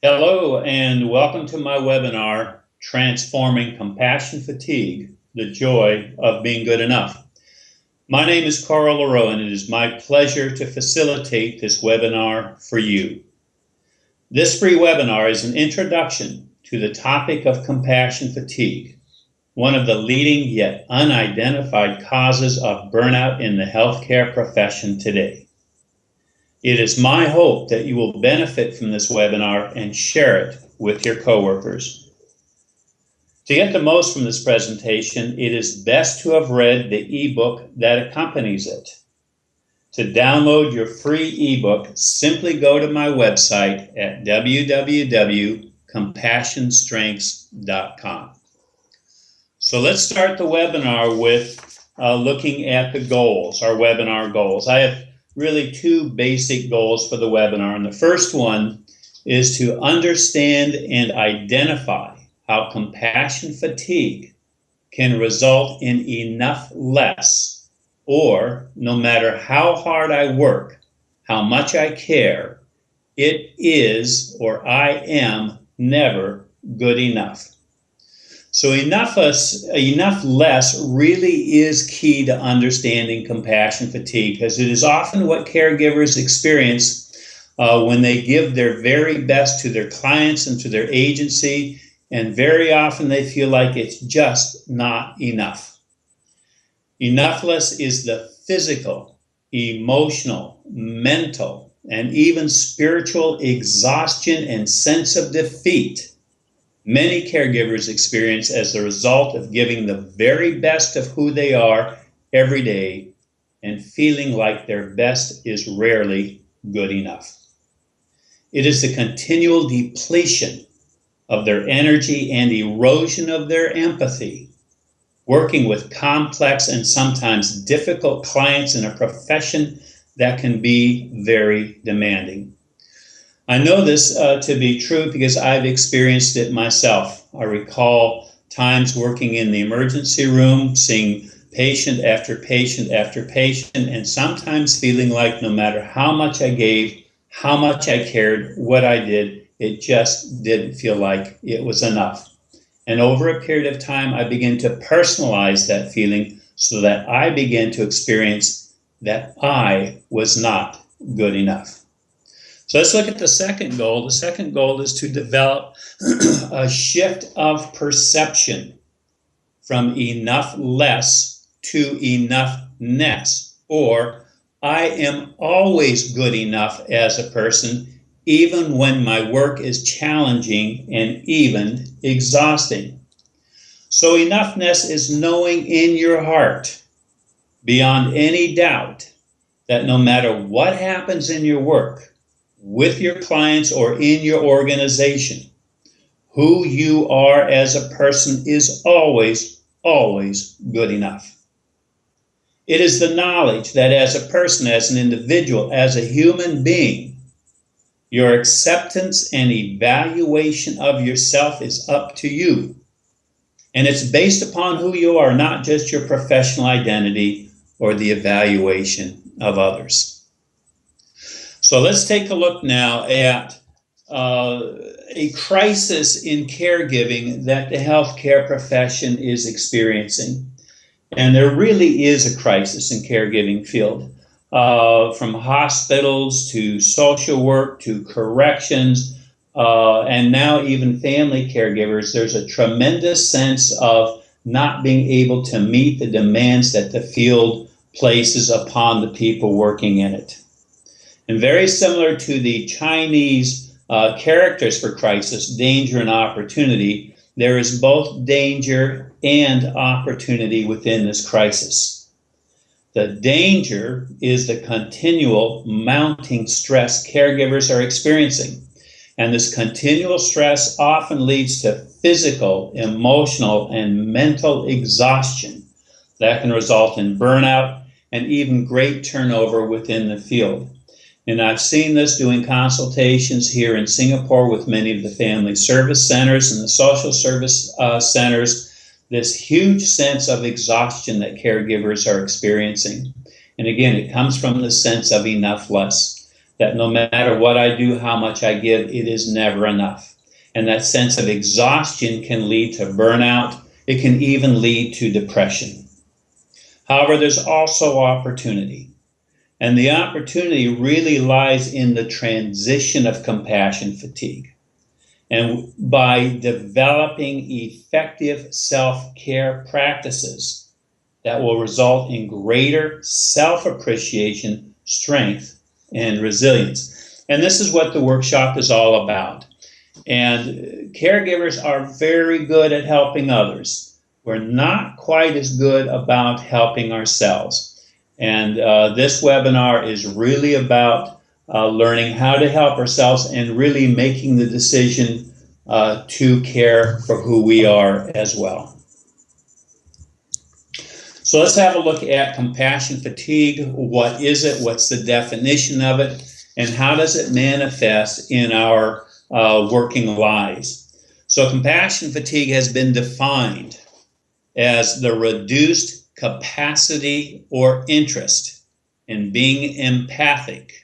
Hello and welcome to my webinar, Transforming Compassion Fatigue, the Joy of Being Good Enough. My name is Carl LaRoe and it is my pleasure to facilitate this webinar for you. This free webinar is an introduction to the topic of compassion fatigue, one of the leading yet unidentified causes of burnout in the healthcare profession today. It is my hope that you will benefit from this webinar and share it with your coworkers. To get the most from this presentation, it is best to have read the ebook that accompanies it. To download your free ebook, simply go to my website at www.compassionstrengths.com. So let's start the webinar with looking at the goals, our webinar goals. I have really two basic goals for the webinar. And the first one is to understand and identify how compassion fatigue can result in enough less, or no matter how hard I work, how much I care, it is or I am never good enough. So enough less really is key to understanding compassion fatigue, because it is often what caregivers experience when they give their very best to their clients and to their agency, and very often they feel like it's just not enough. Enoughless is the physical, emotional, mental, and even spiritual exhaustion and sense of defeat many caregivers experience as the result of giving the very best of who they are every day and feeling like their best is rarely good enough. It is the continual depletion of their energy and erosion of their empathy, working with complex and sometimes difficult clients in a profession that can be very demanding. I know this to be true because I've experienced it myself. I recall times working in the emergency room, seeing patient after patient after patient, and sometimes feeling like no matter how much I gave, how much I cared, what I did, it just didn't feel like it was enough. And over a period of time, I began to personalize that feeling so that I began to experience that I was not good enough. So let's look at the second goal. The second goal is to develop a shift of perception from enough less to enoughness, or I am always good enough as a person, even when my work is challenging and even exhausting. So enoughness is knowing in your heart, beyond any doubt, that no matter what happens in your work, with your clients or in your organization, who you are as a person is always good enough. It is the knowledge that as a person, as an individual, as a human being, your acceptance and evaluation of yourself is up to you. And it's based upon who you are, not just your professional identity or the evaluation of others. So let's take a look now at a crisis in caregiving that the healthcare profession is experiencing. And there really is a crisis in caregiving field, from hospitals to social work to corrections, and now even family caregivers. There's a tremendous sense of not being able to meet the demands that the field places upon the people working in it. And very similar to the Chinese characters for crisis, danger and opportunity, there is both danger and opportunity within this crisis. The danger is the continual mounting stress caregivers are experiencing. And this continual stress often leads to physical, emotional, and mental exhaustion that can result in burnout and even great turnover within the field. And I've seen this doing consultations here in Singapore with many of the family service centers and the social service centers, this huge sense of exhaustion that caregivers are experiencing. And again, it comes from the sense of enough less, that no matter what I do, how much I give, it is never enough. And that sense of exhaustion can lead to burnout. It can even lead to depression. However, there's also opportunity. And the opportunity really lies in the transition of compassion fatigue. And by developing effective self-care practices that will result in greater self-appreciation, strength, and resilience. And this is what the workshop is all about. And caregivers are very good at helping others. We're not quite as good about helping ourselves. And this webinar is really about learning how to help ourselves and really making the decision to care for who we are as well. So let's have a look at compassion fatigue. What is it? What's the definition of it? And how does it manifest in our working lives? So compassion fatigue has been defined as the reduced capacity or interest in being empathic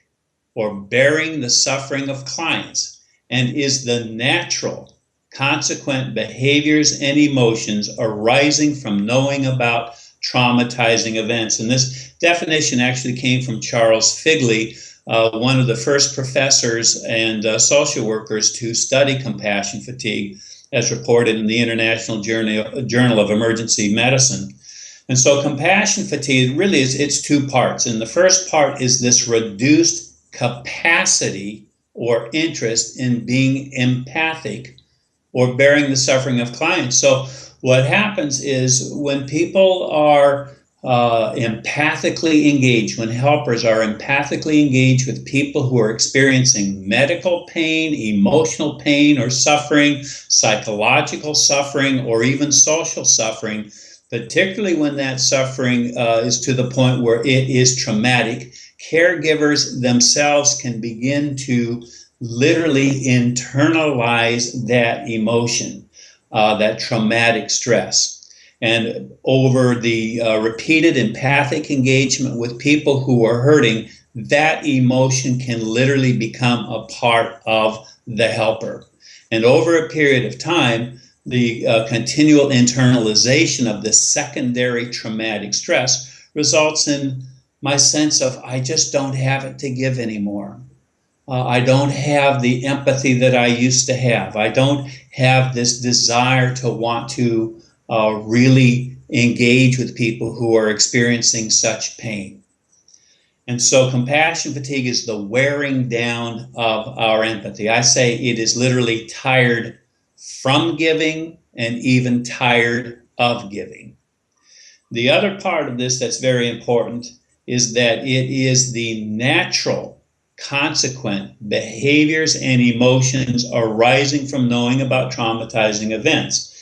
or bearing the suffering of clients, and is the natural consequent behaviors and emotions arising from knowing about traumatizing events. And this definition actually came from Charles Figley, one of the first professors and social workers to study compassion fatigue, as reported in the International Journal of Emergency Medicine. And so compassion fatigue really it's two parts. And the first part is this reduced capacity or interest in being empathic or bearing the suffering of clients. So what happens is when people are empathically engaged, when helpers are empathically engaged with people who are experiencing medical pain, emotional pain or suffering, psychological suffering, or even social suffering, particularly when that suffering is to the point where it is traumatic, caregivers themselves can begin to literally internalize that emotion, that traumatic stress. And over the repeated empathic engagement with people who are hurting, that emotion can literally become a part of the helper. And over a period of time, the continual internalization of this secondary traumatic stress results in my sense of, I just don't have it to give anymore. I don't have the empathy that I used to have. I don't have this desire to want to really engage with people who are experiencing such pain. And so compassion fatigue is the wearing down of our empathy. I say it is literally tired from giving and even tired of giving. The other part of this that's very important is that it is the natural consequent behaviors and emotions arising from knowing about traumatizing events.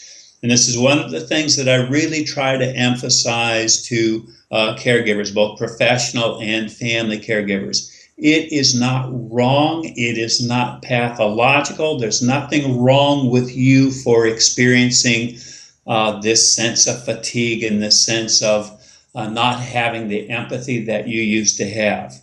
And this is one of the things that I really try to emphasize to caregivers, both professional and family caregivers. It is not wrong. It is not pathological. There's nothing wrong with you for experiencing this sense of fatigue and this sense of not having the empathy that you used to have.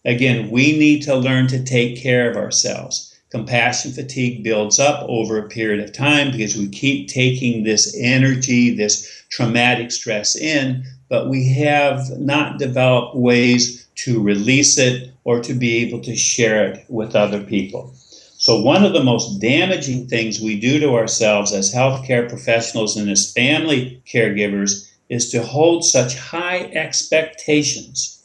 Again, we need to learn to take care of ourselves. Compassion fatigue builds up over a period of time because we keep taking this energy, this traumatic stress in, but we have not developed ways to release it or to be able to share it with other people. So one of the most damaging things we do to ourselves as healthcare professionals and as family caregivers is to hold such high expectations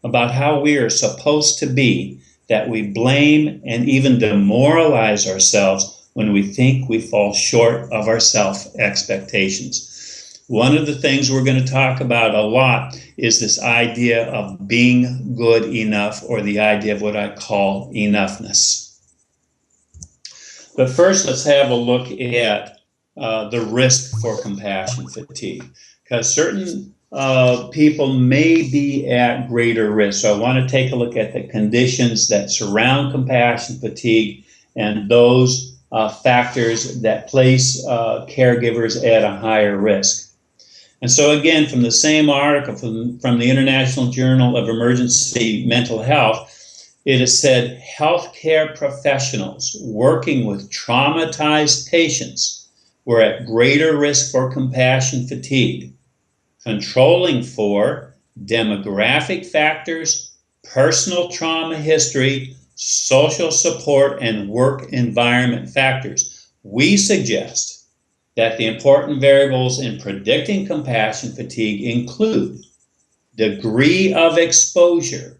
about how we are supposed to be that we blame and even demoralize ourselves when we think we fall short of our self-expectations. One of the things we're going to talk about a lot is this idea of being good enough, or the idea of what I call enoughness. But first, let's have a look at the risk for compassion fatigue, because certain people may be at greater risk. So I want to take a look at the conditions that surround compassion fatigue and those factors that place caregivers at a higher risk. And so again, from the same article from the International Journal of Emergency Mental Health, It is said healthcare professionals working with traumatized patients were at greater risk for compassion fatigue, controlling for demographic factors, personal trauma history, social support, and work environment factors. We suggest that the important variables in predicting compassion fatigue include degree of exposure,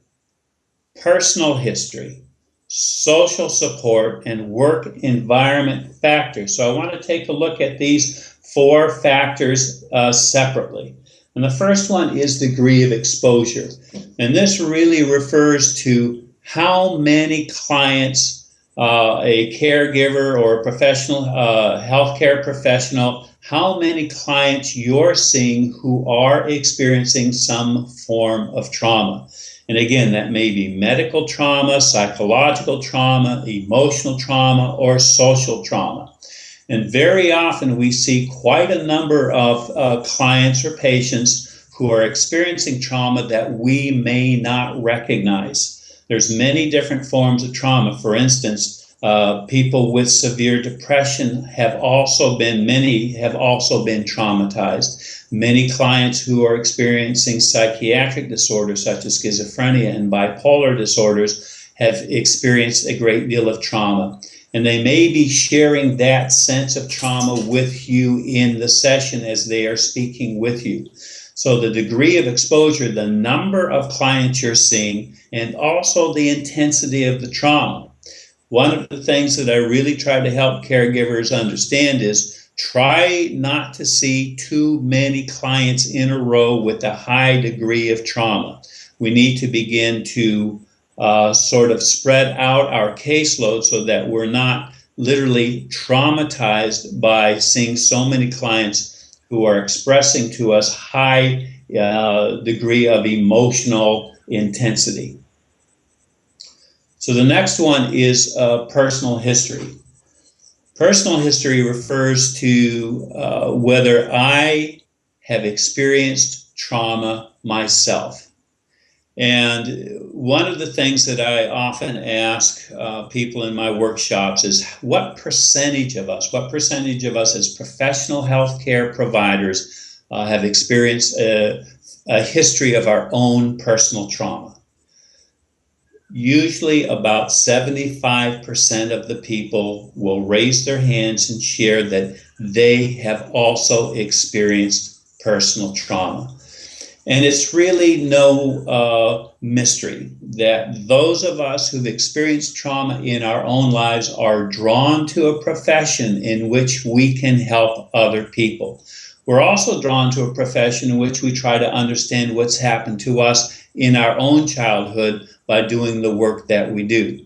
personal history, social support, and work environment factors. So I want to take a look at these 4 factors separately. And the first one is degree of exposure. And this really refers to how many clients a caregiver or a professional, healthcare professional, how many clients you're seeing who are experiencing some form of trauma. And again, that may be medical trauma, psychological trauma, emotional trauma, or social trauma. And very often we see quite a number of clients or patients who are experiencing trauma that we may not recognize. There's many different forms of trauma. For instance, people with severe depression many have also been traumatized. Many clients who are experiencing psychiatric disorders such as schizophrenia and bipolar disorders have experienced a great deal of trauma. And they may be sharing that sense of trauma with you in the session as they are speaking with you. So the degree of exposure, the number of clients you're seeing, and also the intensity of the trauma. One of the things that I really try to help caregivers understand is try not to see too many clients in a row with a high degree of trauma. We need to begin to sort of spread out our caseload so that we're not literally traumatized by seeing so many clients who are expressing to us high degree of emotional intensity. So the next one is personal history. Personal history refers to whether I have experienced trauma myself. And one of the things that I often ask people in my workshops is what percentage of us as professional healthcare providers have experienced a history of our own personal trauma. Usually about 75% of the people will raise their hands and share that they have also experienced personal trauma. And it's really no mystery that those of us who've experienced trauma in our own lives are drawn to a profession in which we can help other people. We're also drawn to a profession in which we try to understand what's happened to us in our own childhood by doing the work that we do.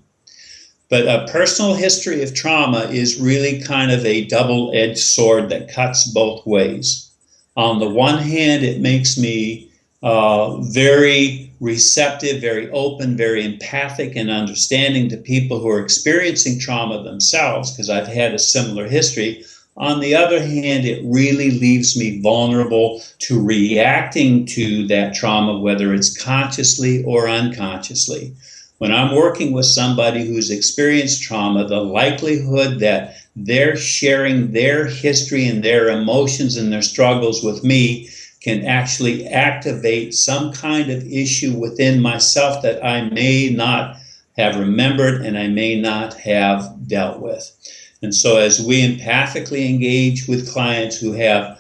But a personal history of trauma is really kind of a double-edged sword that cuts both ways. On the one hand, it makes me very receptive, very open, very empathic and understanding to people who are experiencing trauma themselves, because I've had a similar history. On the other hand, it really leaves me vulnerable to reacting to that trauma, whether it's consciously or unconsciously. When I'm working with somebody who's experienced trauma, the likelihood that they're sharing their history and their emotions and their struggles with me can actually activate some kind of issue within myself that I may not have remembered and I may not have dealt with. And so as we empathically engage with clients who have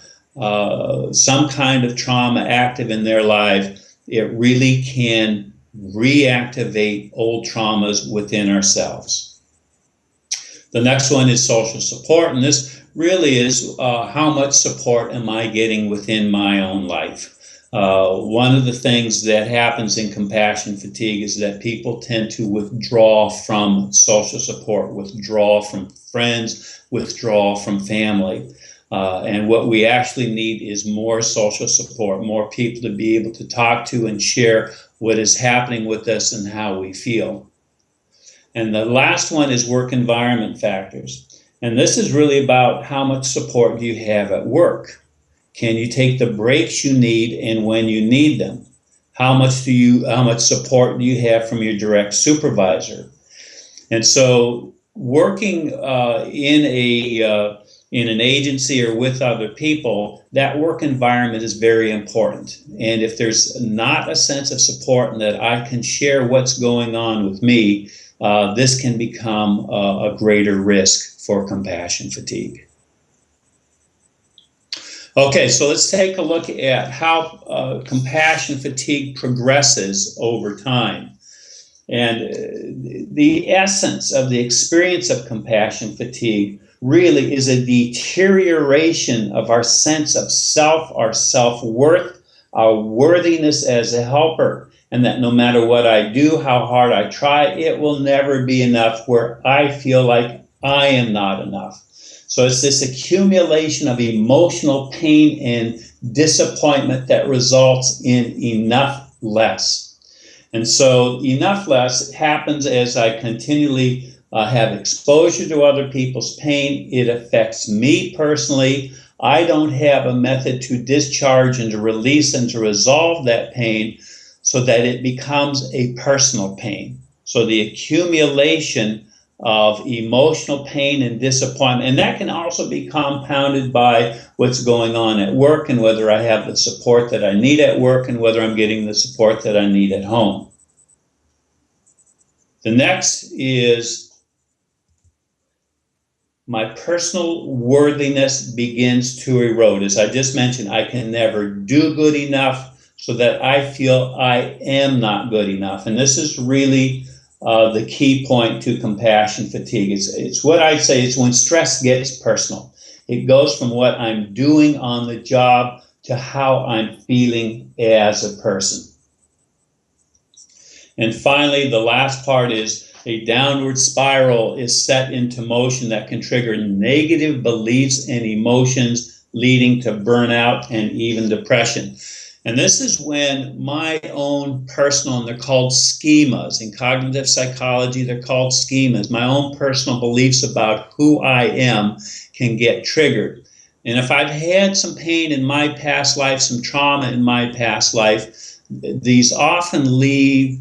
some kind of trauma active in their life, it really can reactivate old traumas within ourselves. The next one is social support, and this really is how much support am I getting within my own life. One of the things that happens in compassion fatigue is that people tend to withdraw from social support, withdraw from friends, withdraw from family. And what we actually need is more social support, more people to be able to talk to and share what is happening with us and how we feel. And the last one is work environment factors. And this is really about how much support do you have at work. Can you take the breaks you need and when you need them? How much support do you have from your direct supervisor? And so working in an agency or with other people, that work environment is very important. And if there's not a sense of support and that I can share what's going on with me, this can become a greater risk for compassion fatigue. Okay, so let's take a look at how compassion fatigue progresses over time. And the essence of the experience of compassion fatigue really is a deterioration of our sense of self, our self-worth, our worthiness as a helper, and that no matter what I do, how hard I try, it will never be enough, where I feel like I am not enough. So it's this accumulation of emotional pain and disappointment that results in enoughless. And so enoughless happens as I continually have exposure to other people's pain. It affects me personally. I don't have a method to discharge and to release and to resolve that pain so that it becomes a personal pain. So the accumulation of emotional pain and disappointment, and that can also be compounded by what's going on at work and whether I have the support that I need at work and whether I'm getting the support that I need at home. The next is my personal worthiness begins to erode. As I just mentioned, I can never do good enough, so that I feel I am not good enough. And this is really the key point to compassion fatigue. It's what I say, it's when stress gets personal. It goes from what I'm doing on the job to how I'm feeling as a person. And finally, the last part is a downward spiral is set into motion that can trigger negative beliefs and emotions, leading to burnout and even depression. And this is when my own personal, and they're called schemas. In cognitive psychology, they're called schemas. My own personal beliefs about who I am can get triggered. And if I've had some pain in my past life, some trauma in my past life, these often leave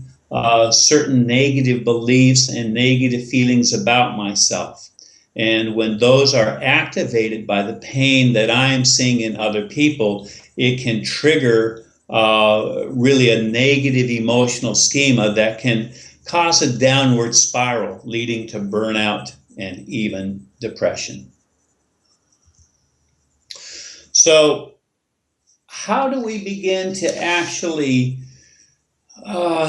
certain negative beliefs and negative feelings about myself. And when those are activated by the pain that I am seeing in other people, it can trigger really a negative emotional schema that can cause a downward spiral, leading to burnout and even depression. So how do we begin to actually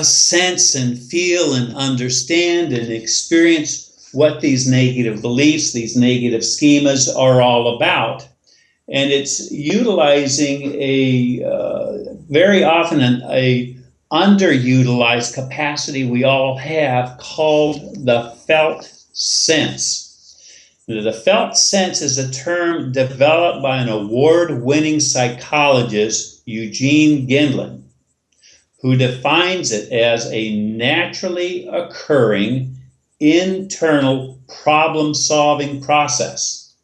sense and feel and understand and experience what these negative beliefs, these negative schemas are all about? And it's utilizing very often a underutilized capacity we all have called the felt sense. The felt sense is a term developed by an award-winning psychologist, Eugene Gendlin, who defines it as a naturally occurring internal problem-solving process.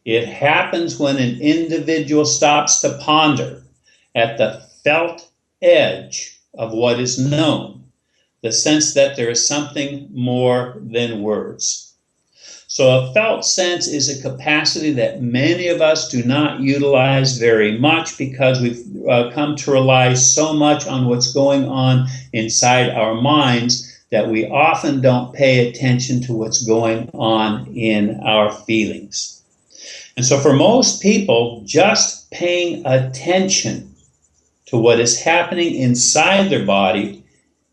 It happens when an individual stops to ponder at the felt edge of what is known, the sense that there is something more than words. So a felt sense is a capacity that many of us do not utilize very much because we've come to rely so much on what's going on inside our minds that we often don't pay attention to what's going on in our feelings. And so for most people, just paying attention to what is happening inside their body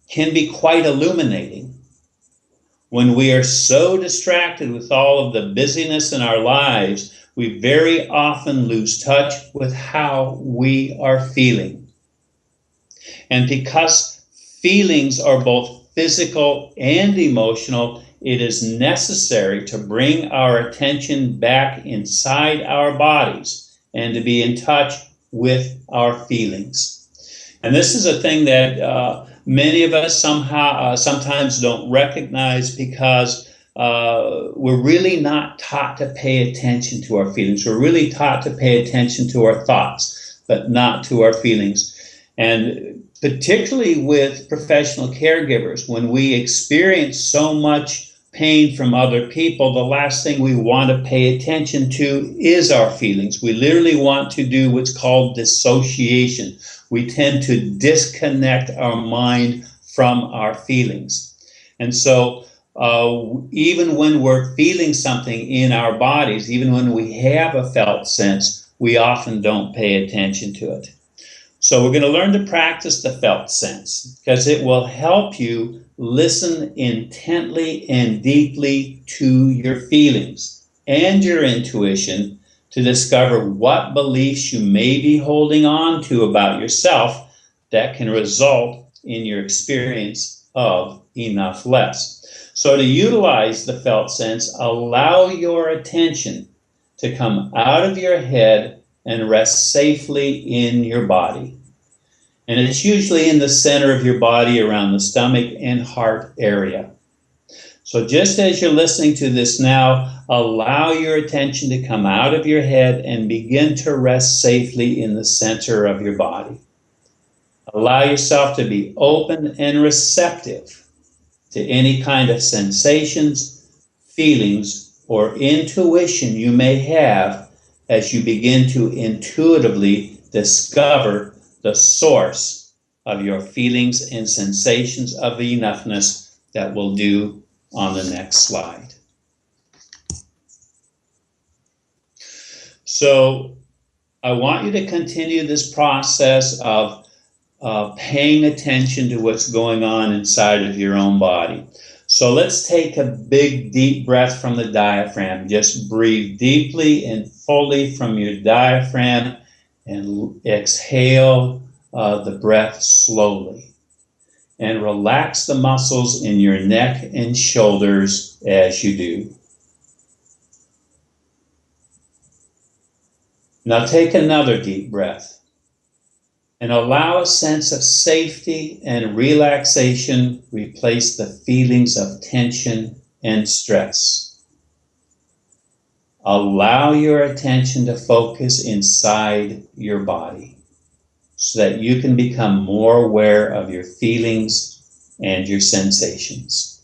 can be quite illuminating. When we are so distracted with all of the busyness in our lives, we very often lose touch with how we are feeling. And because feelings are both physical and emotional, it is necessary to bring our attention back inside our bodies and to be in touch with our feelings. And this is a thing that many of us sometimes don't recognize because we're really not taught to pay attention to our feelings. We're really taught to pay attention to our thoughts, but not to our feelings. And particularly with professional caregivers. When we experience so much pain from other people, the last thing we want to pay attention to is our feelings. We literally want to do what's called dissociation. We tend to disconnect our mind from our feelings. And so even when we're feeling something in our bodies, even when we have a felt sense, we often don't pay attention to it. So we're going to learn to practice the felt sense because it will help you listen intently and deeply to your feelings and your intuition to discover what beliefs you may be holding on to about yourself that can result in your experience of enough less. So to utilize the felt sense, allow your attention to come out of your head and rest safely in your body. And it's usually in the center of your body around the stomach and heart area. So just as you're listening to this now, allow your attention to come out of your head and begin to rest safely in the center of your body. Allow yourself to be open and receptive to any kind of sensations, feelings, or intuition you may have as you begin to intuitively discover the source of your feelings and sensations of enoughness that we'll do on the next slide. So I want you to continue this process of paying attention to what's going on inside of your own body. So let's take a big, deep breath from the diaphragm. Just breathe deeply and fully from your diaphragm and exhale the breath slowly. And relax the muscles in your neck and shoulders as you do. Now take another deep breath. And allow a sense of safety and relaxation replace the feelings of tension and stress. Allow your attention to focus inside your body so that you can become more aware of your feelings and your sensations.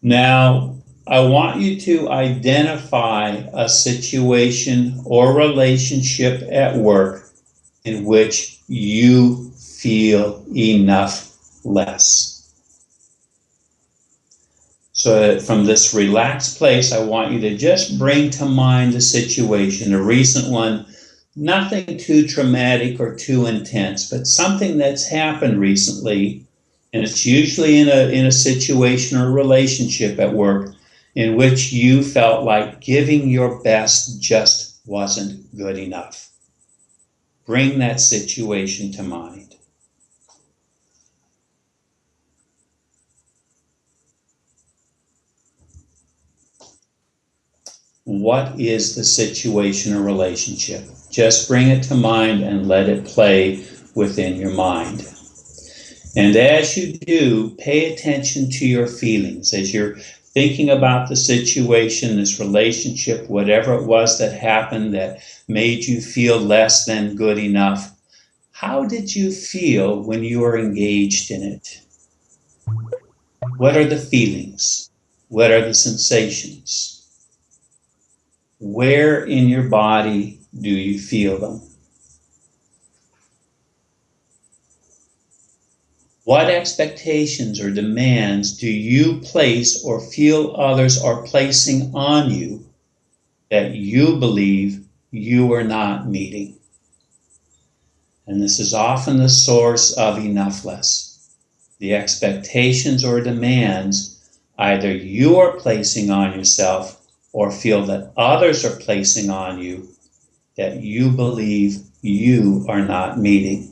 Now, I want you to identify a situation or relationship at work in which you feel enough less. So from this relaxed place, I want you to just bring to mind a situation, a recent one, nothing too traumatic or too intense, but something that's happened recently, and it's usually in a situation or relationship at work in which you felt like giving your best just wasn't good enough. Bring that situation to mind. What is the situation or relationship? Just bring it to mind and let it play within your mind. And as you do, pay attention to your feelings as you're thinking about the situation, this relationship, whatever it was that happened that made you feel less than good enough. How did you feel when you were engaged in it? What are the feelings? What are the sensations? Where in your body do you feel them? What expectations or demands do you place or feel others are placing on you that you believe you are not meeting? And this is often the source of enoughless. The expectations or demands either you are placing on yourself or feel that others are placing on you that you believe you are not meeting.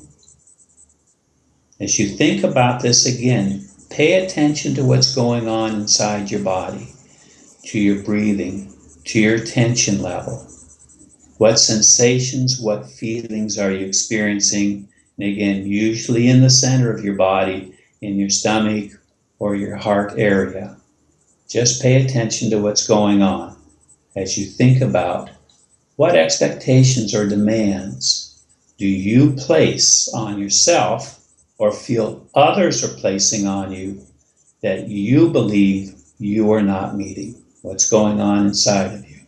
As you think about this again, pay attention to what's going on inside your body, to your breathing, to your tension level. What sensations, what feelings are you experiencing? And again, usually in the center of your body, in your stomach or your heart area. Just pay attention to what's going on as you think about What expectations or demands do you place on yourself or feel others are placing on you that you believe you are not meeting? What's going on inside of you?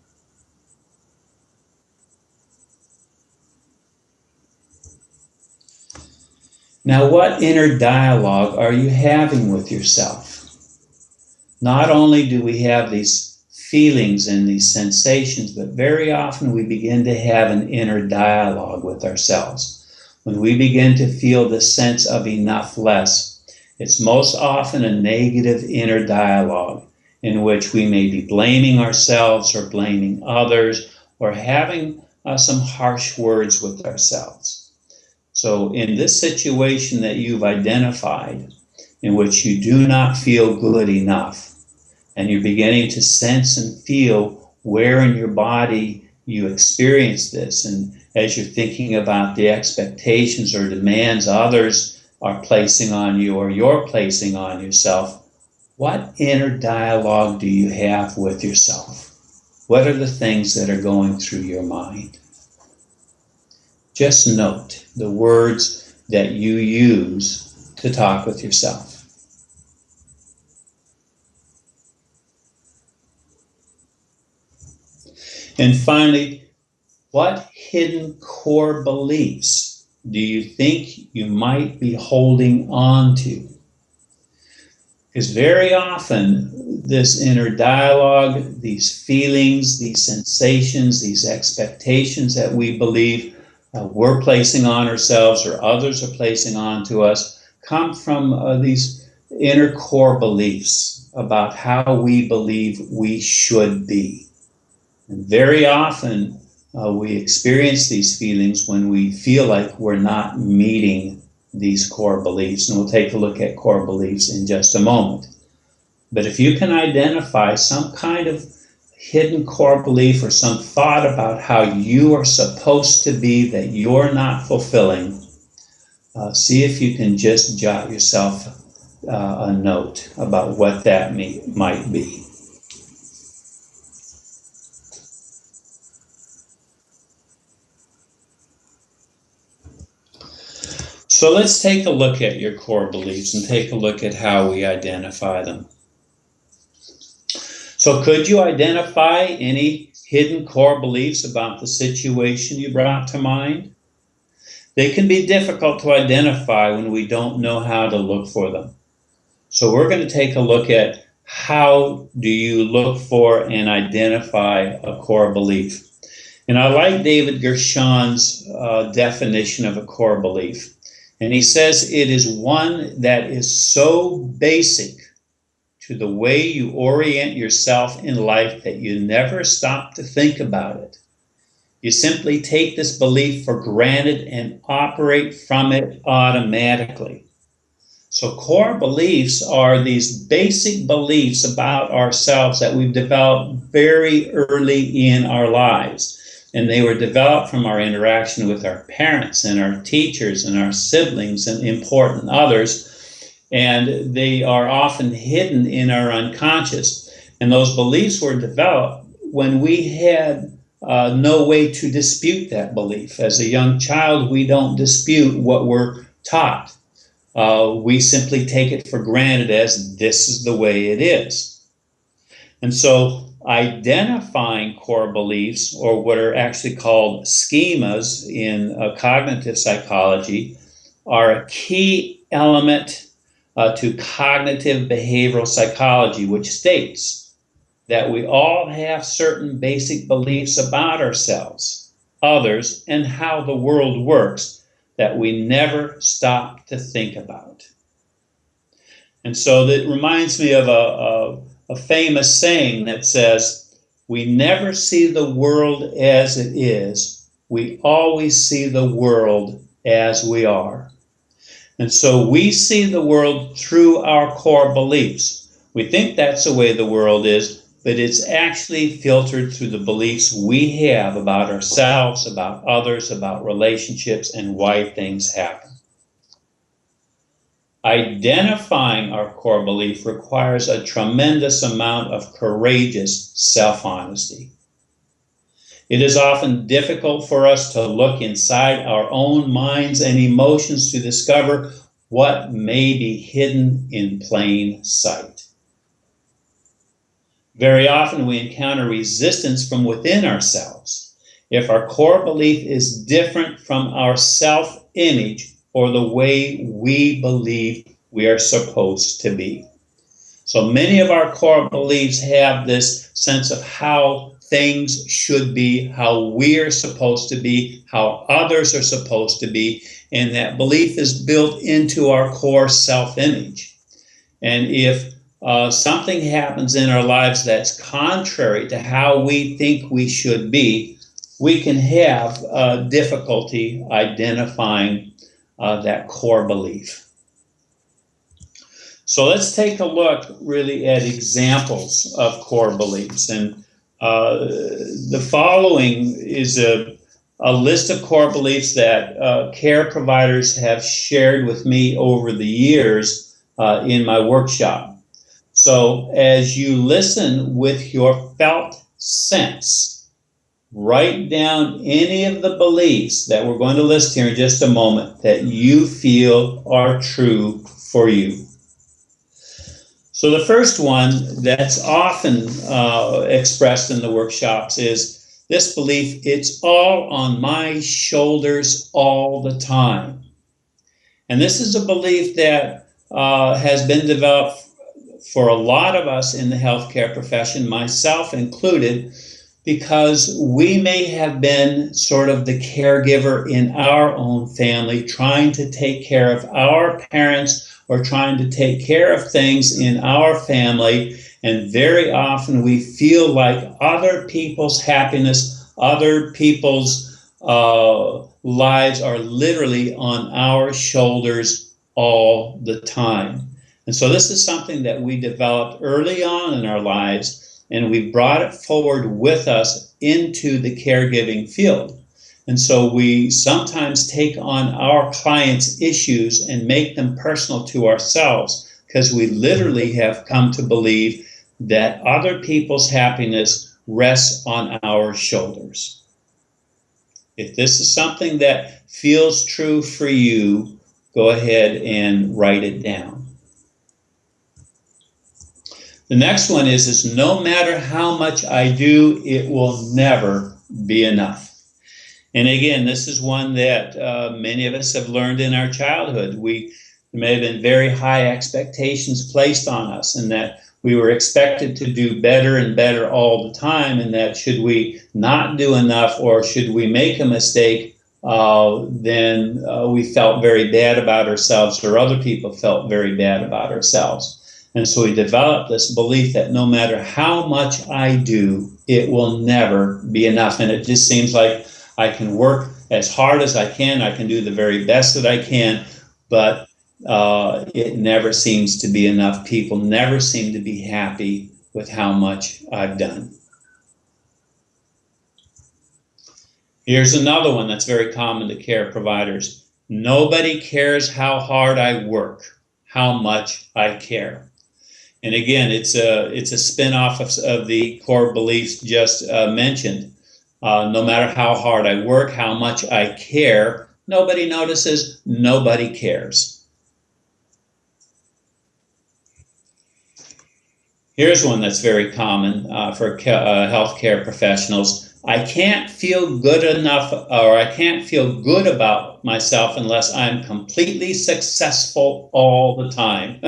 Now, what inner dialogue are you having with yourself? Not only do we have these feelings and these sensations, but very often we begin to have an inner dialogue with ourselves. When we begin to feel the sense of enough-less, it's most often a negative inner dialogue in which we may be blaming ourselves or blaming others or having some harsh words with ourselves. So in this situation that you've identified, in which you do not feel good enough, and you're beginning to sense and feel where in your body you experience this, and as you're thinking about the expectations or demands others are placing on you or you're placing on yourself, what inner dialogue do you have with yourself? What are the things that are going through your mind? Just note the words that you use to talk with yourself. And finally, what hidden core beliefs do you think you might be holding on to? Because very often this inner dialogue, these feelings, these sensations, these expectations that we believe we're placing on ourselves or others are placing on to us come from these inner core beliefs about how we believe we should be. And very often we experience these feelings when we feel like we're not meeting these core beliefs. And we'll take a look at core beliefs in just a moment. But if you can identify some kind of hidden core belief or some thought about how you are supposed to be that you're not fulfilling, see if you can just jot yourself a note about what that might be. So let's take a look at your core beliefs and take a look at how we identify them. So could you identify any hidden core beliefs about the situation you brought to mind? They can be difficult to identify when we don't know how to look for them. So we're going to take a look at how do you look for and identify a core belief. And I like David Gershon's definition of a core belief. And he says it is one that is so basic to the way you orient yourself in life that you never stop to think about it. You simply take this belief for granted and operate from it automatically. So core beliefs are these basic beliefs about ourselves that we've developed very early in our lives. And they were developed from our interaction with our parents and our teachers and our siblings and important others. And they are often hidden in our unconscious. And those beliefs were developed when we had no way to dispute that belief. As a young child, we don't dispute what we're taught. We simply take it for granted as this is the way it is. And so identifying core beliefs, or what are actually called schemas in cognitive psychology, are a key element to cognitive behavioral psychology, which states that we all have certain basic beliefs about ourselves, others, and how the world works that we never stop to think about. And so that reminds me of a famous saying that says, we never see the world as it is, we always see the world as we are. And so we see the world through our core beliefs. We think that's the way the world is, but it's actually filtered through the beliefs we have about ourselves, about others, about relationships, and why things happen. Identifying our core belief requires a tremendous amount of courageous self-honesty. It is often difficult for us to look inside our own minds and emotions to discover what may be hidden in plain sight. Very often we encounter resistance from within ourselves if our core belief is different from our self-image or the way we believe we are supposed to be. So many of our core beliefs have this sense of how things should be, how we are supposed to be, how others are supposed to be, and that belief is built into our core self-image. And if something happens in our lives that's contrary to how we think we should be, we can have difficulty identifying that core belief. So let's take a look really at examples of core beliefs. And the following is a list of core beliefs that care providers have shared with me over the years in my workshop. So as you listen with your felt sense, write down any of the beliefs that we're going to list here in just a moment that you feel are true for you. So the first one that's often expressed in the workshops is this belief: it's all on my shoulders all the time. And this is a belief that has been developed for a lot of us in the healthcare profession, myself included, because we may have been sort of the caregiver in our own family, trying to take care of our parents or trying to take care of things in our family. And very often we feel like other people's happiness, other people's lives are literally on our shoulders all the time. And so this is something that we developed early on in our lives, and we brought it forward with us into the caregiving field. And so we sometimes take on our clients' issues and make them personal to ourselves, because we literally have come to believe that other people's happiness rests on our shoulders. If this is something that feels true for you, go ahead and write it down. The next one is no matter how much I do, it will never be enough. And again, this is one that many of us have learned in our childhood. There may have been very high expectations placed on us, and that we were expected to do better and better all the time, and that should we not do enough or should we make a mistake, then we felt very bad about ourselves, or other people felt very bad about ourselves. And so we developed this belief that no matter how much I do, it will never be enough. And it just seems like I can work as hard as I can do the very best that I can, but it never seems to be enough. People never seem to be happy with how much I've done. Here's another one that's very common to care providers. Nobody cares how hard I work, how much I care. And again, it's a spin-off of the core beliefs just mentioned. No matter how hard I work, how much I care, nobody notices, nobody cares. Here's one that's very common for healthcare professionals. I can't feel good enough, or I can't feel good about myself unless I'm completely successful all the time.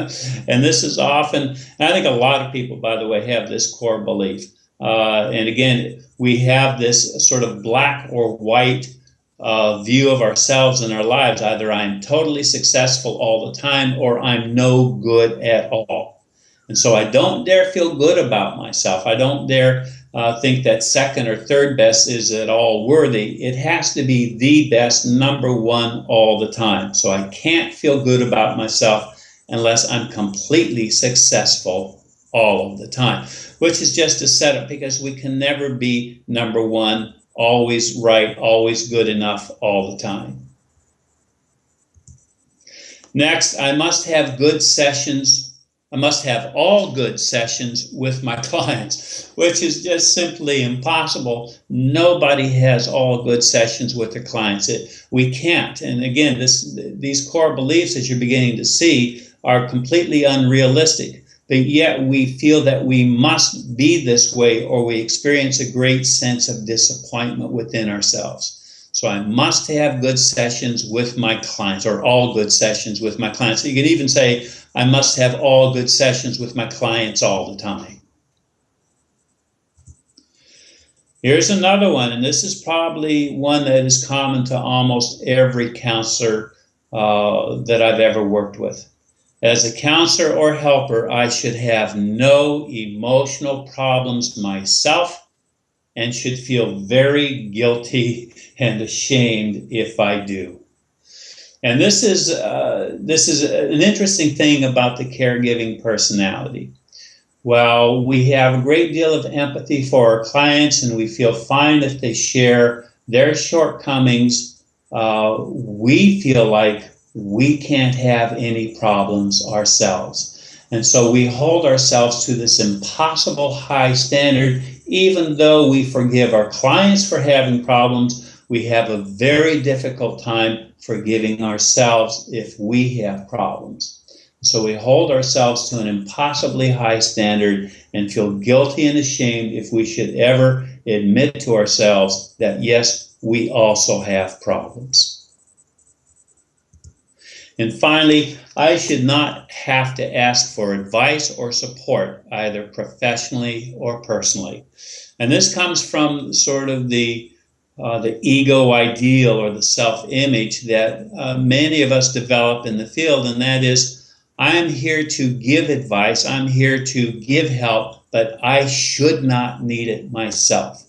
And this is often, and I think a lot of people, by the way, have this core belief. And again, we have this sort of black or white view of ourselves and our lives. Either I'm totally successful all the time, or I'm no good at all. And so I don't dare feel good about myself. I don't dare think that second or third best is at all worthy. It has to be the best, number one all the time. So I can't feel good about myself unless I'm completely successful all of the time, which is just a setup, because we can never be number one, always right, always good enough all the time. Next, I must have good sessions I must have all good sessions with my clients, which is just simply impossible. Nobody has all good sessions with their clients. We can't. And again, these core beliefs that you're beginning to see are completely unrealistic. But yet we feel that we must be this way, or we experience a great sense of disappointment within ourselves. So I must have good sessions with my clients, or all good sessions with my clients. You can even say, I must have all good sessions with my clients all the time. Here's another one, and this is probably one that is common to almost every counselor that I've ever worked with. As a counselor or helper, I should have no emotional problems myself and should feel very guilty and ashamed if I do. And this is an interesting thing about the caregiving personality. While we have a great deal of empathy for our clients and we feel fine if they share their shortcomings, we feel like we can't have any problems ourselves. And so we hold ourselves to this impossible high standard. Even though we forgive our clients for having problems, we have a very difficult time forgiving ourselves if we have problems. So we hold ourselves to an impossibly high standard and feel guilty and ashamed if we should ever admit to ourselves that, yes, we also have problems. And finally, I should not have to ask for advice or support, either professionally or personally. And this comes from sort of the ego ideal or the self-image that many of us develop in the field, and that is, I'm here to give advice, I'm here to give help, but I should not need it myself.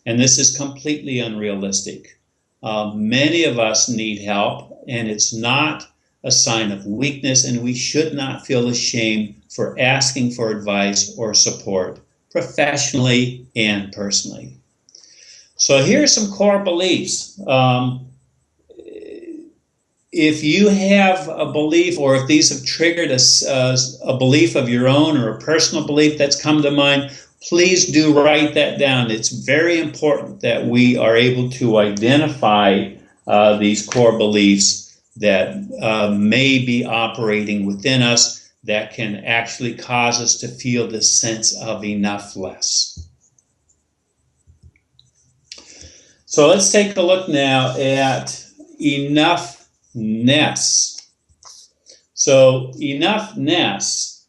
And this is completely unrealistic. Many of us need help, and it's not a sign of weakness, and we should not feel ashamed for asking for advice or support, professionally and personally. So here are some core beliefs. If you have a belief, or if these have triggered a belief of your own or a personal belief that's come to mind, please do write that down. It's very important that we are able to identify these core beliefs that may be operating within us that can actually cause us to feel this sense of enoughness. So let's take a look now at enoughness. So enoughness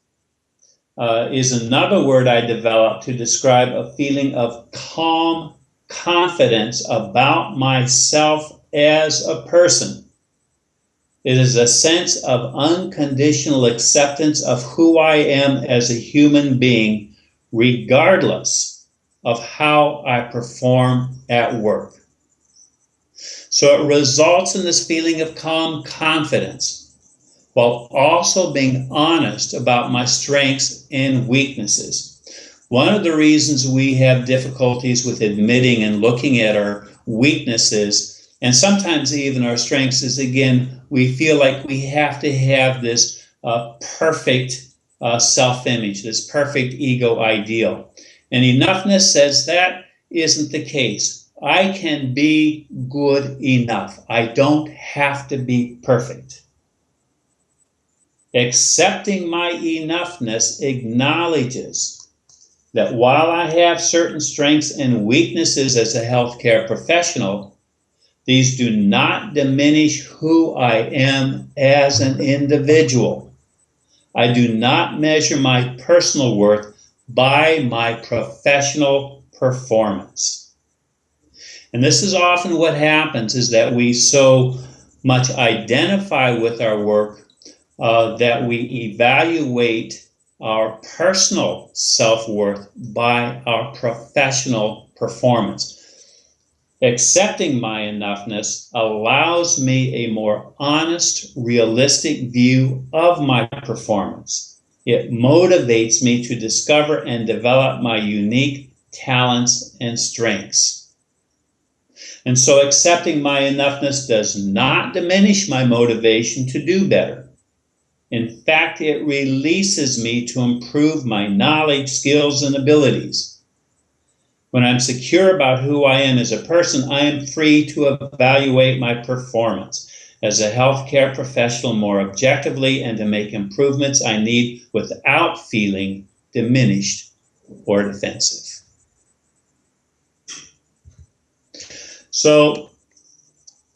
is another word I developed to describe a feeling of calm confidence about myself as a person. It is a sense of unconditional acceptance of who I am as a human being, regardless of how I perform at work. So it results in this feeling of calm confidence, while also being honest about my strengths and weaknesses. One of the reasons we have difficulties with admitting and looking at our weaknesses, and sometimes even our strengths, is, again, we feel like we have to have this perfect self-image, this perfect ego ideal. And enoughness says that isn't the case. I can be good enough. I don't have to be perfect. Accepting my enoughness acknowledges that while I have certain strengths and weaknesses as a healthcare professional, these do not diminish who I am as an individual. I do not measure my personal worth by my professional performance. And this is often what happens, is that we so much identify with our work that we evaluate our personal self-worth by our professional performance. Accepting my enoughness allows me a more honest, realistic view of my performance. It motivates me to discover and develop my unique talents and strengths. And so accepting my enoughness does not diminish my motivation to do better. In fact, it releases me to improve my knowledge, skills, and abilities. When I'm secure about who I am as a person, I am free to evaluate my performance as a healthcare professional more objectively and to make improvements I need without feeling diminished or defensive. So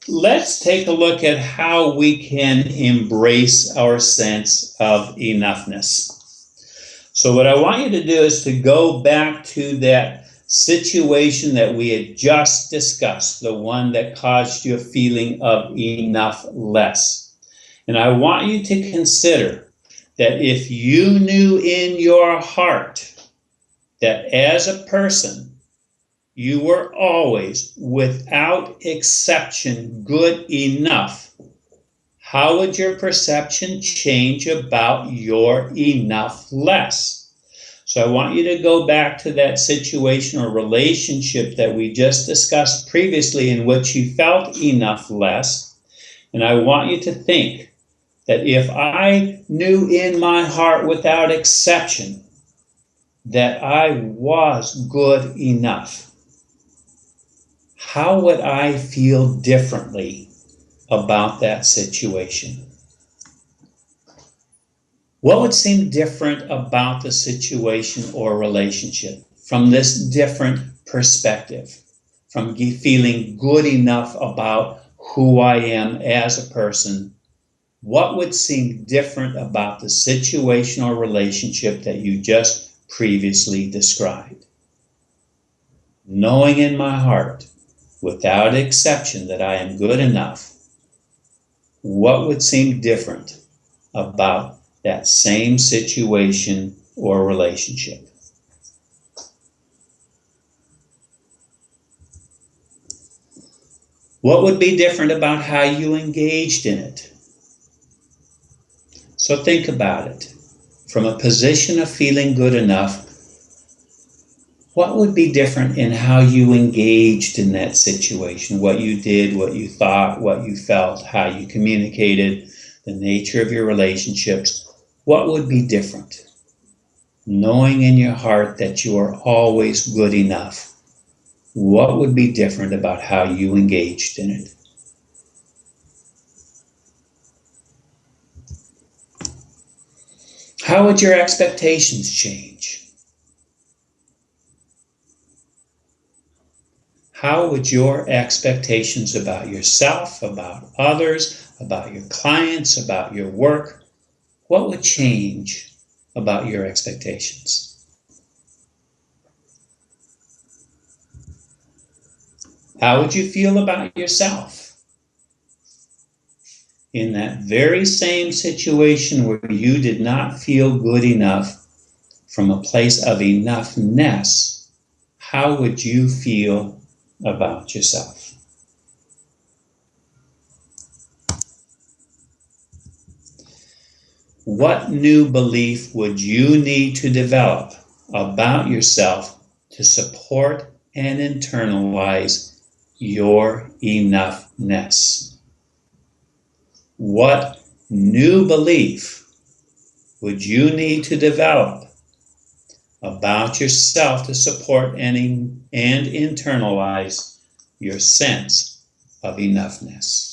let's take a look at how we can embrace our sense of enoughness. So what I want you to do is to go back to that situation that we had just discussed, the one that caused you a feeling of enoughless. And I want you to consider that if you knew in your heart that as a person, you were always, without exception, good enough, how would your perception change about your enoughless? So I want you to go back to that situation or relationship that we just discussed previously in which you felt enoughless. And I want you to think that if I knew in my heart without exception that I was good enough, how would I feel differently about that situation? What would seem different about the situation or relationship from this different perspective, from feeling good enough about who I am as a person? What would seem different about the situation or relationship that you just previously described? Knowing in my heart, without exception, that I am good enough, what would seem different about that same situation or relationship? What would be different about how you engaged in it? So think about it. From a position of feeling good enough, what would be different in how you engaged in that situation? What you did, what you thought, what you felt, how you communicated, the nature of your relationships. What would be different? Knowing in your heart that you are always good enough, what would be different about how you engaged in it? How would your expectations change? How would your expectations about yourself, about others, about your clients, about your work, what would change about your expectations? How would you feel about yourself in that very same situation where you did not feel good enough from a place of enoughness? How would you feel about yourself? What new belief would you need to develop about yourself to support and internalize your enoughness? What new belief would you need to develop about yourself to support and internalize your sense of enoughness?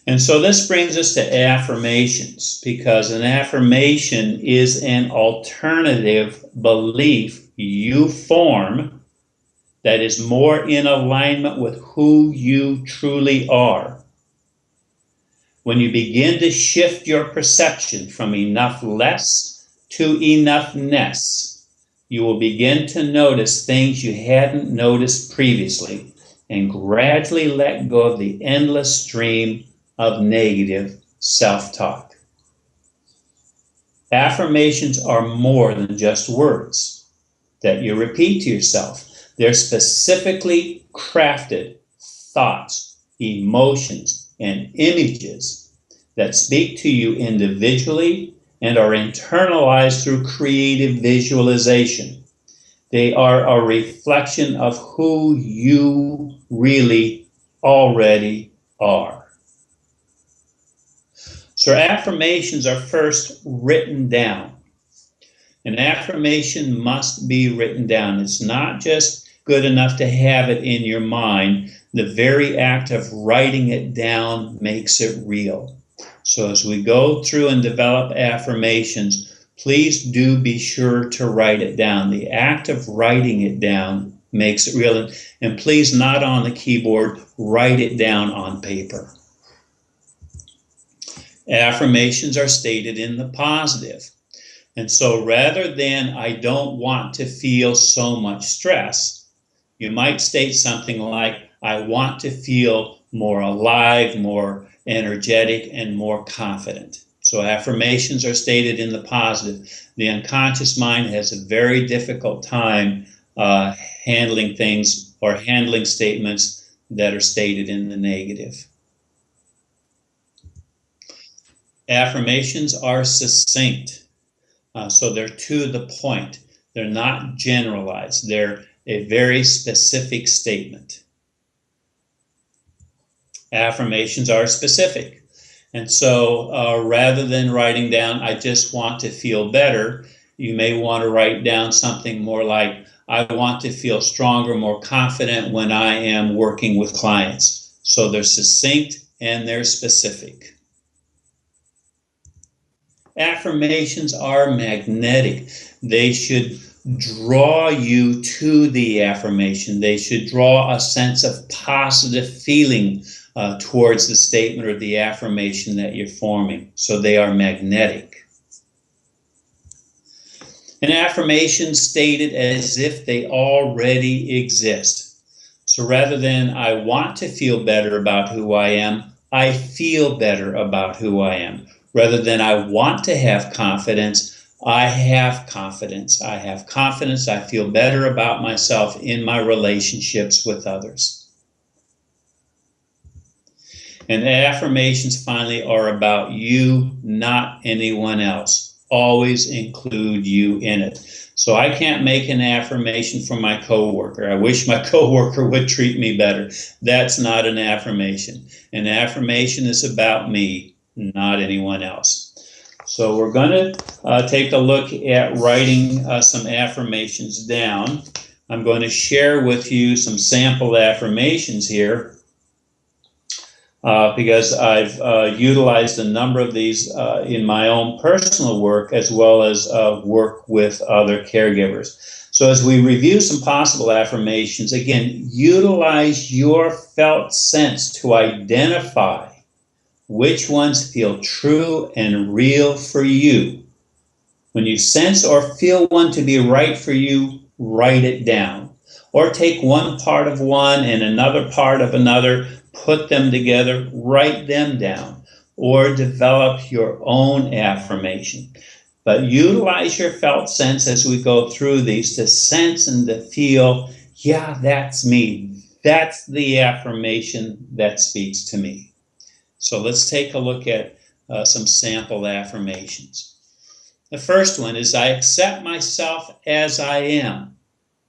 And so this brings us to affirmations, because an affirmation is an alternative belief you form that is more in alignment with who you truly are. When you begin to shift your perception from enoughless to enoughness, you will begin to notice things you hadn't noticed previously and gradually let go of the endless stream of negative self-talk. Affirmations are more than just words that you repeat to yourself. They're specifically crafted thoughts, emotions, and images that speak to you individually and are internalized through creative visualization. They are a reflection of who you really already are. So affirmations are first written down. An affirmation must be written down. It's not just good enough to have it in your mind. The very act of writing it down makes it real. So as we go through and develop affirmations, please do be sure to write it down. The act of writing it down makes it real. And please, not on the keyboard, write it down on paper. Affirmations are stated in the positive. And so rather than "I don't want to feel so much stress," you might state something like, "I want to feel more alive, more energetic, and more confident." So affirmations are stated in the positive. The unconscious mind has a very difficult time handling things or handling statements that are stated in the negative. Affirmations are succinct. So they're to the point. They're not generalized. They're a very specific statement. Affirmations are specific. And so rather than writing down, "I just want to feel better," you may want to write down something more like, "I want to feel stronger, more confident when I am working with clients." So they're succinct and they're specific. Affirmations are magnetic. They should draw you to the affirmation. They should draw a sense of positive feeling towards the statement or the affirmation that you're forming. So they are magnetic. An affirmation stated as if they already exist. So rather than "I want to feel better about who I am," "I feel better about who I am." Rather than "I want to have confidence," "I have confidence." I have confidence. I feel better about myself in my relationships with others. And affirmations, finally, are about you, not anyone else. Always include you in it. So I can't make an affirmation for my coworker. "I wish my coworker would treat me better." That's not an affirmation. An affirmation is about me, not anyone else. So we're going to take a look at writing some affirmations down. I'm going to share with you some sample affirmations here because I've utilized a number of these in my own personal work as well as work with other caregivers. So as we review some possible affirmations, again, utilize your felt sense to identify which ones feel true and real for you. When you sense or feel one to be right for you, write it down. Or take one part of one and another part of another, put them together, write them down, or develop your own affirmation. But utilize your felt sense as we go through these to sense and to feel, "Yeah, that's me. That's the affirmation that speaks to me." So let's take a look at some sample affirmations. The first one is, "I accept myself as I am,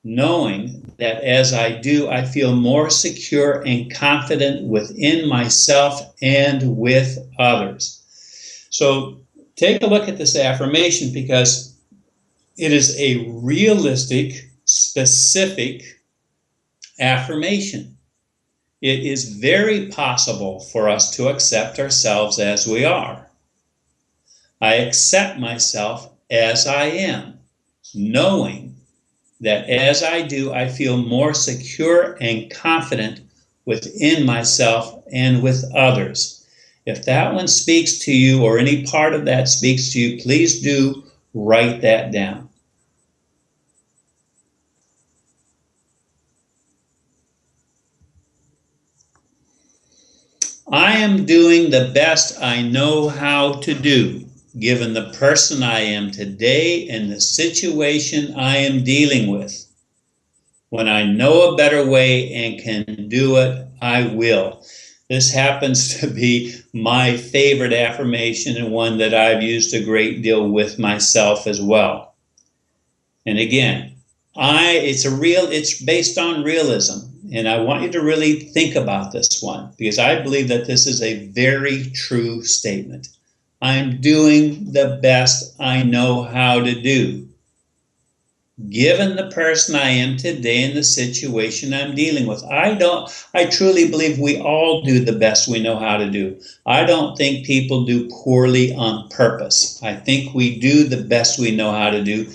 knowing that as I do, I feel more secure and confident within myself and with others." So take a look at this affirmation because it is a realistic, specific affirmation. It is very possible for us to accept ourselves as we are. I accept myself as I am, knowing that as I do, I feel more secure and confident within myself and with others. If that one speaks to you or any part of that speaks to you, please do write that down. I am doing the best I know how to do, given the person I am today and the situation I am dealing with. When I know a better way and can do it, I will. This happens to be my favorite affirmation and one that I've used a great deal with myself as well. And again, it's based on realism. and I want you to really think about this one, because I believe that this is a very true statement. I'm doing the best I know how to do, given the person I am today and the situation I'm dealing with. I truly believe we all do the best we know how to do. I don't think people do poorly on purpose. I think we do the best we know how to do,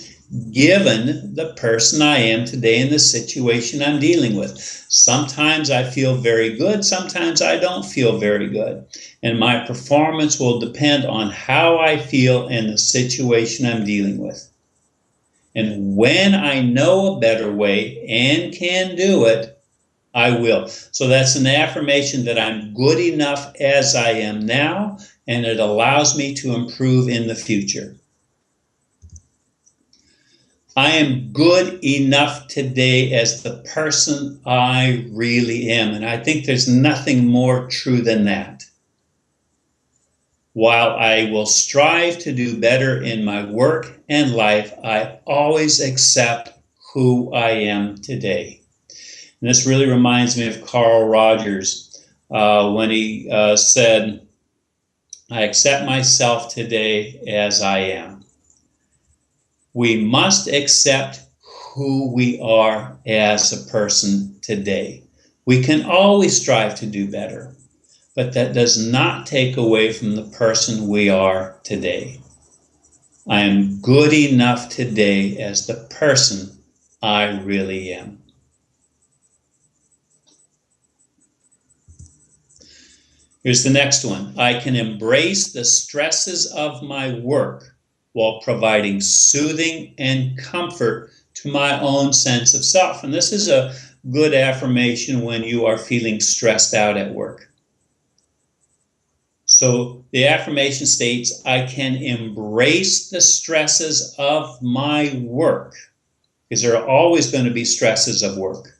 given the person I am today and the situation I'm dealing with. Sometimes I feel very good, sometimes I don't feel very good. And my performance will depend on how I feel and the situation I'm dealing with. And when I know a better way and can do it, I will. So that's an affirmation that I'm good enough as I am now, and it allows me to improve in the future. I am good enough today as the person I really am. And I think there's nothing more true than that. While I will strive to do better in my work and life, I always accept who I am today. And this really reminds me of Carl Rogers when he said, I accept myself today as I am. We must accept who we are as a person today. We can always strive to do better, but that does not take away from the person we are today. I am good enough today as the person I really am. Here's the next one. I can embrace the stresses of my work while providing soothing and comfort to my own sense of self. And this is a good affirmation when you are feeling stressed out at work. So the affirmation states, I can embrace the stresses of my work, because there are always going to be stresses of work,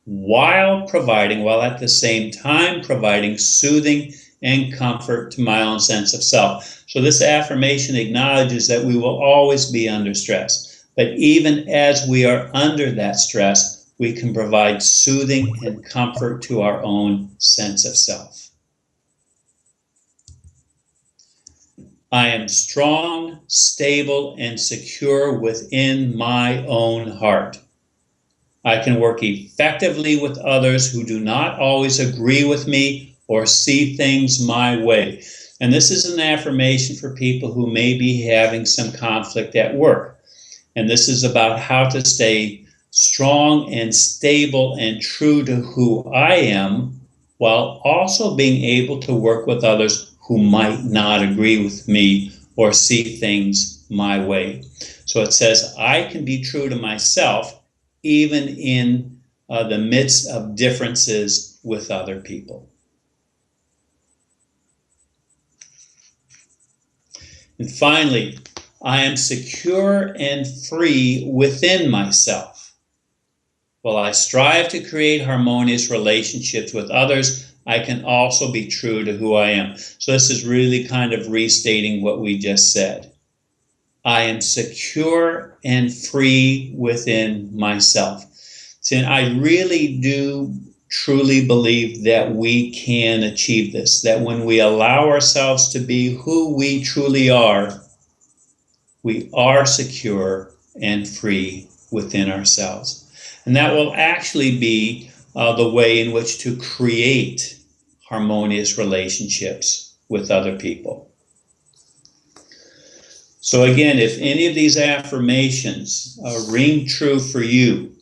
while at the same time providing soothing and comfort to my own sense of self. So this affirmation acknowledges that we will always be under stress. But even as we are under that stress, we can provide soothing and comfort to our own sense of self. I am strong, stable, and secure within my own heart. I can work effectively with others who do not always agree with me or see things my way. And this is an affirmation for people who may be having some conflict at work. And this is about how to stay strong and stable and true to who I am, while also being able to work with others who might not agree with me or see things my way. So it says, I can be true to myself even in the midst of differences with other people. And finally, I am secure and free within myself. While I strive to create harmonious relationships with others, I can also be true to who I am. So this is really kind of restating what we just said. I am secure and free within myself. See, and I really do truly believe that we can achieve this, that when we allow ourselves to be who we truly are, we are secure and free within ourselves. And that will actually be the way in which to create harmonious relationships with other people. So again, if any of these affirmations ring true for you,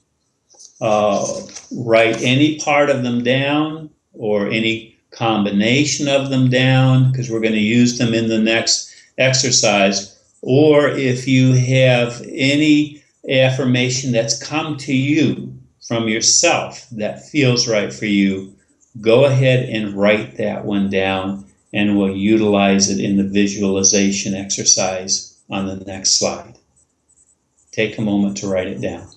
write any part of them down or any combination of them down, because we're going to use them in the next exercise. Or if you have any affirmation that's come to you from yourself that feels right for you, go ahead and write that one down, and we'll utilize it in the visualization exercise on the next slide. Take a moment to write it down.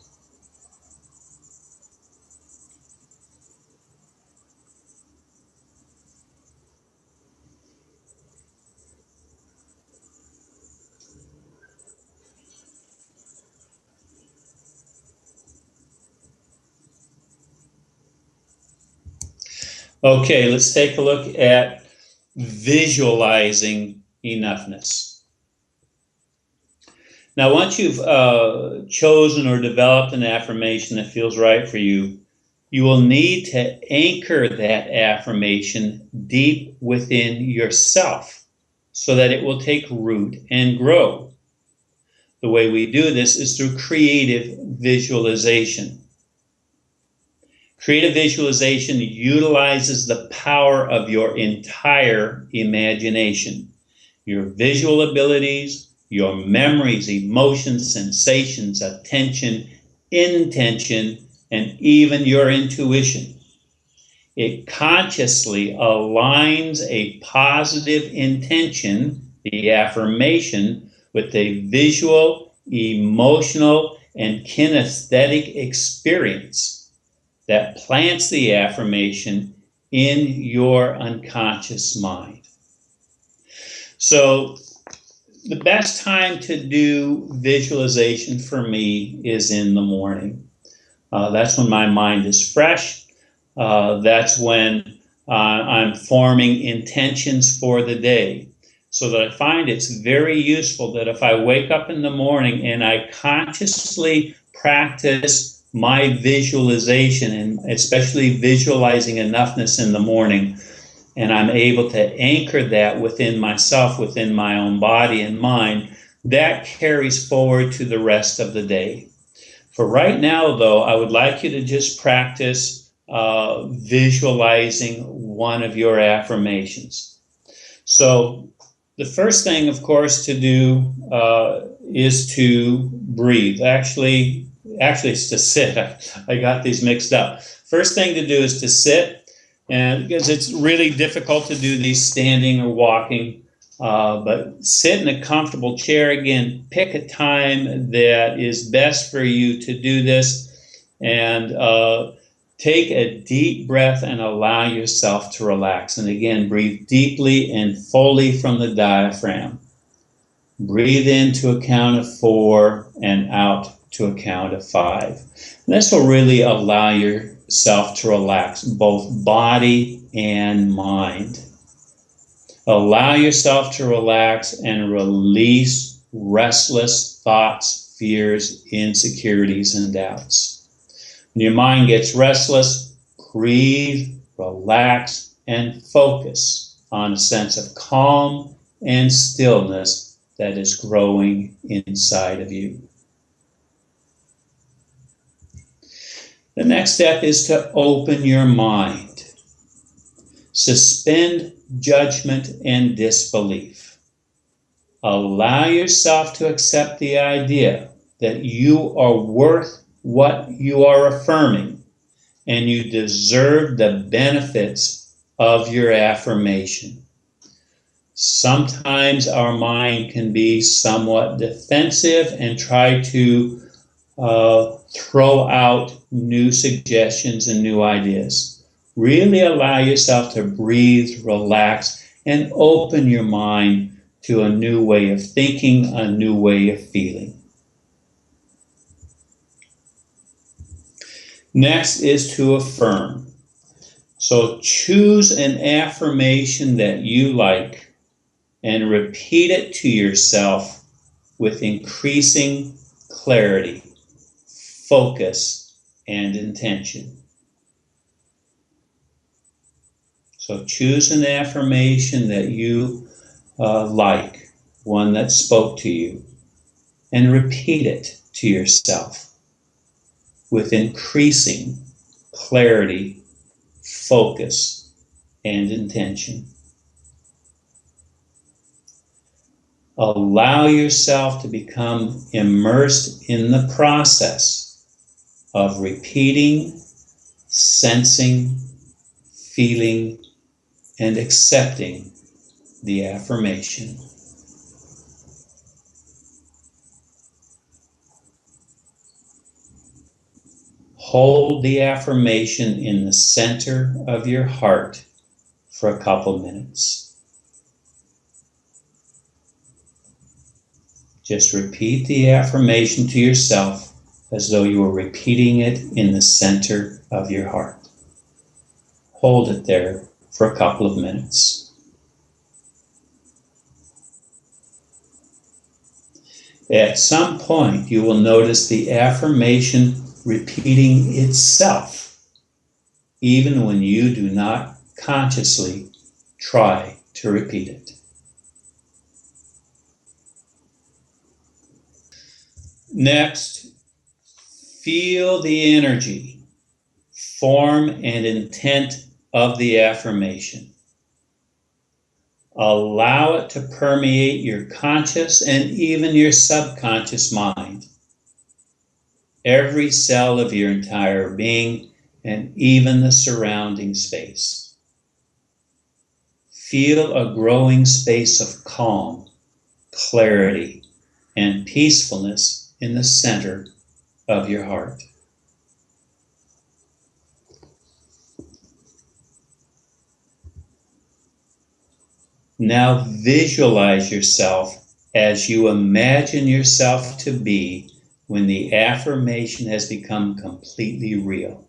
Okay, let's take a look at visualizing enoughness. Now, once you've chosen or developed an affirmation that feels right for you, you will need to anchor that affirmation deep within yourself so that it will take root and grow. The way we do this is through creative visualization. Creative visualization utilizes the power of your entire imagination, your visual abilities, your memories, emotions, sensations, attention, intention, and even your intuition. It consciously aligns a positive intention, the affirmation, with a visual, emotional, and kinesthetic experience that plants the affirmation in your unconscious mind. So the best time to do visualization for me is in the morning. That's when my mind is fresh. That's when I'm forming intentions for the day. So that I find it's very useful that if I wake up in the morning and I consciously practice my visualization, and especially visualizing enoughness in the morning, and I'm able to anchor that within myself, within my own body and mind, that carries forward to the rest of the day. For right now, though, I would like you to just practice visualizing one of your affirmations. So the first thing, of course, to do is to breathe. Actually, it's to sit. I got these mixed up. First thing to do is to sit, and because it's really difficult to do these standing or walking. But sit in a comfortable chair. Again, pick a time that is best for you to do this, and take a deep breath and allow yourself to relax. And again, breathe deeply and fully from the diaphragm. Breathe in to a count of 4 and out to a count of 5. And this will really allow yourself to relax both body and mind. Allow yourself to relax and release restless thoughts, fears, insecurities, and doubts. When your mind gets restless, breathe, relax, and focus on a sense of calm and stillness that is growing inside of you. The next step is to open your mind. Suspend judgment and disbelief. Allow yourself to accept the idea that you are worth what you are affirming, and you deserve the benefits of your affirmation. Sometimes our mind can be somewhat defensive and try to throw out new suggestions and new ideas. Really allow yourself to breathe, relax, and open your mind to a new way of thinking, a new way of feeling. Next is to affirm. So choose an affirmation that you like and repeat it to yourself with increasing clarity, focus, and intention. So choose an affirmation that you like, one that spoke to you, and repeat it to yourself with increasing clarity, focus, and intention. Allow yourself to become immersed in the process of repeating, sensing, feeling, and accepting the affirmation. Hold the affirmation in the center of your heart for a couple minutes. Just repeat the affirmation to yourself as though you were repeating it in the center of your heart. Hold it there for a couple of minutes. At some point, you will notice the affirmation repeating itself, even when you do not consciously try to repeat it. Next, feel the energy, form, and intent of the affirmation. Allow it to permeate your conscious and even your subconscious mind, every cell of your entire being, and even the surrounding space. Feel a growing space of calm, clarity, and peacefulness in the center of your heart. Now visualize yourself as you imagine yourself to be when the affirmation has become completely real.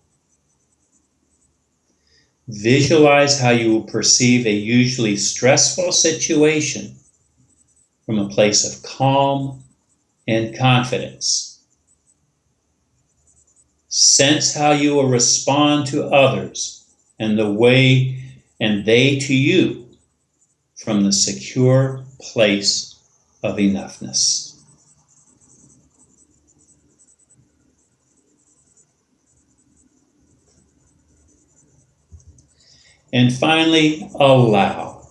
Visualize how you will perceive a usually stressful situation from a place of calm and confidence. Sense how you will respond to others and they to you from the secure place of enoughness. And finally, allow.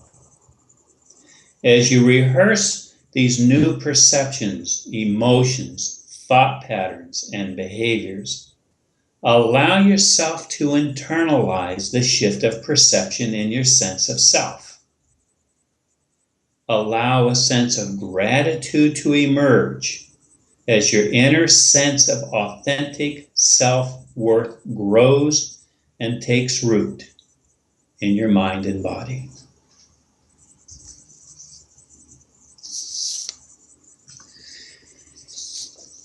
As you rehearse these new perceptions, emotions, thought patterns, and behaviors, allow yourself to internalize the shift of perception in your sense of self. Allow a sense of gratitude to emerge as your inner sense of authentic self-worth grows and takes root in your mind and body.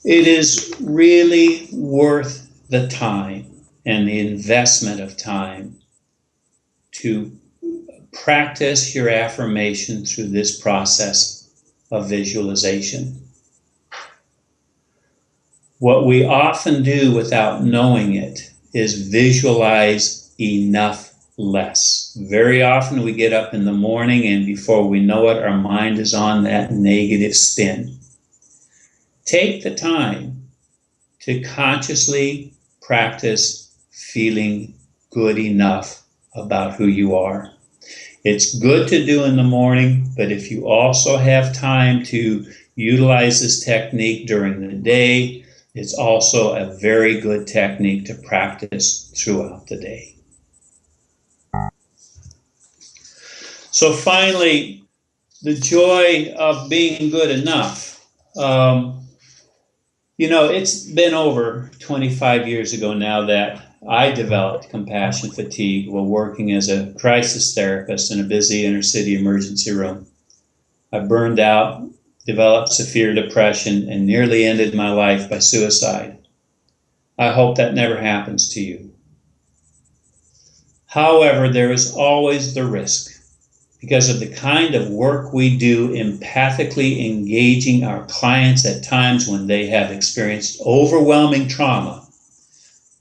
It is really worth the time and the investment of time to practice your affirmation through this process of visualization. What we often do without knowing it is visualize enoughless. Very often we get up in the morning and before we know it, our mind is on that negative spin. Take the time to consciously practice feeling good enough about who you are. It's good to do in the morning, but if you also have time to utilize this technique during the day, it's also a very good technique to practice throughout the day. So finally, the joy of being good enough. It's been over 25 years ago now that I developed compassion fatigue while working as a crisis therapist in a busy inner city emergency room. I burned out, developed severe depression, and nearly ended my life by suicide. I hope that never happens to you. However, there is always the risk because of the kind of work we do empathically engaging our clients at times when they have experienced overwhelming trauma.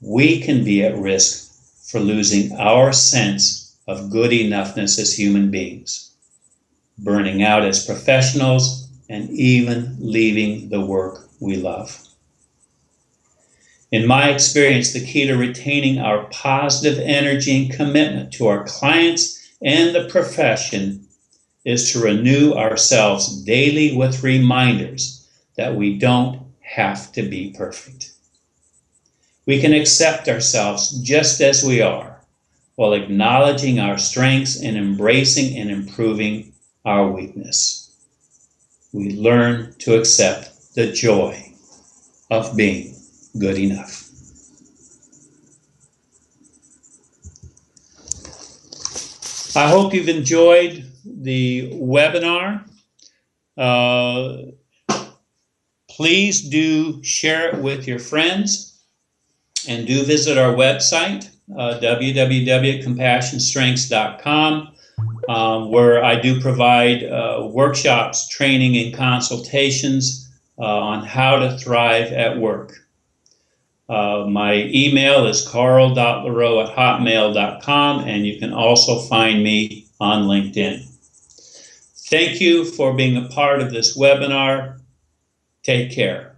We can be at risk for losing our sense of good enoughness as human beings, burning out as professionals, and even leaving the work we love. In my experience, the key to retaining our positive energy and commitment to our clients and the profession is to renew ourselves daily with reminders that we don't have to be perfect. We can accept ourselves just as we are, while acknowledging our strengths and embracing and improving our weakness. We learn to accept the joy of being good enough. I hope you've enjoyed the webinar. Please do share it with your friends and do visit our website. www.compassionstrengths.com, where I do provide workshops, training, and consultations on how to thrive at work. My email is carl.leroux@hotmail.com, and you can also find me on LinkedIn. Thank you for being a part of this webinar. Take care.